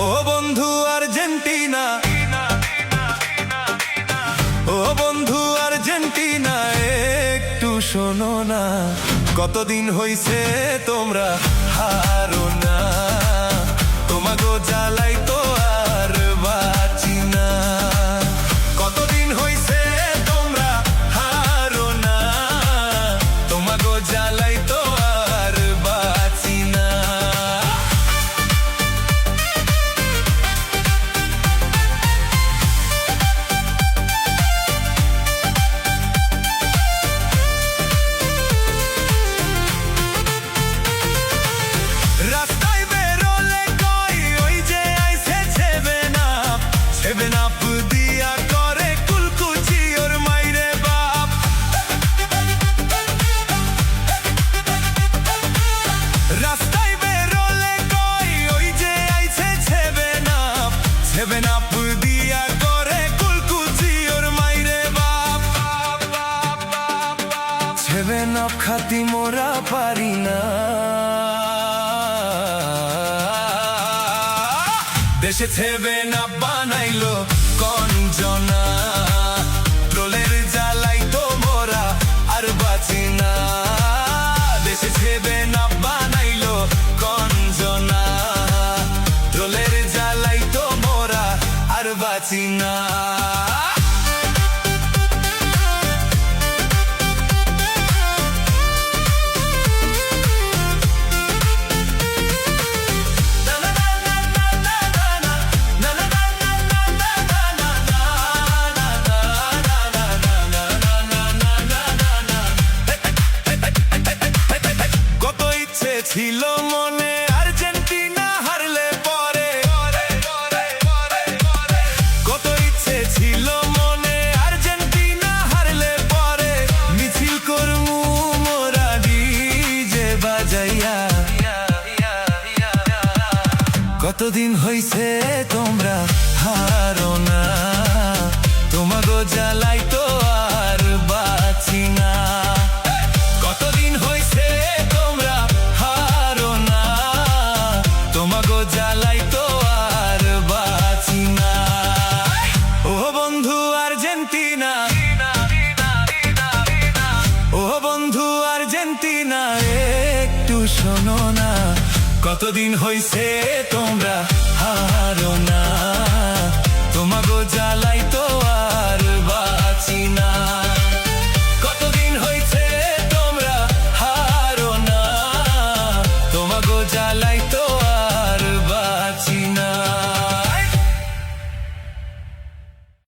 ও বন্ধু আর্জেন্টিনা, ও বন্ধু আর্জেন্টিনা, একটু শোনো না। কতদিন হইছে তোমরা হারো না, তোমাগো জ্বালাই তো আর বাঁচি না। কতদিন হইছে তোমরা হারো না, তোমাগো জ্বালাই তো আর বাঁচি না। রাস্তায় বেরোলে কই ওই যে আইছে সেভেন আপ দিয়া করে কুলকুচি ওর মাইরে বাপ। রাস্তায় বেরোলে কই ওই যে আইছে সেভেন আপ দিয়া করে কুলকুচি ওর মাইরে বাপ। সেভেন আপ খাতি মোরা পারি না, দেশে সেভেন আপ বানাইলো কঞ্জনা। ট্রোলের জ্বালাই তো মোরা আর বাঁচি না, দেশে সেভেন আপ বানাইলো কঞ্জনা। ট্রোলের জ্বালাই তো মোরা আর বাঁচি না। ছিল মনে আর্জেন্টিনা হারলে পরে, কত ইচ্ছে ছিল মনে আর্জেন্টিনা হারলে পরে। মিছিল করমু মোরা ডিজে বাজাইয়া, কতদিন হইছে তোমরা হারো না, তোমাগো জ্বালাই তো আর বাঁচি না। কতদিন হইছে তোমরা হারো না, তোমাগো জ্বালাই তো আর বাঁচি না। ও বন্ধু আর্জেন্টিনা, ও বন্ধু আর্জেন্টিনা, একটু শোনো না। কতদিন হইছে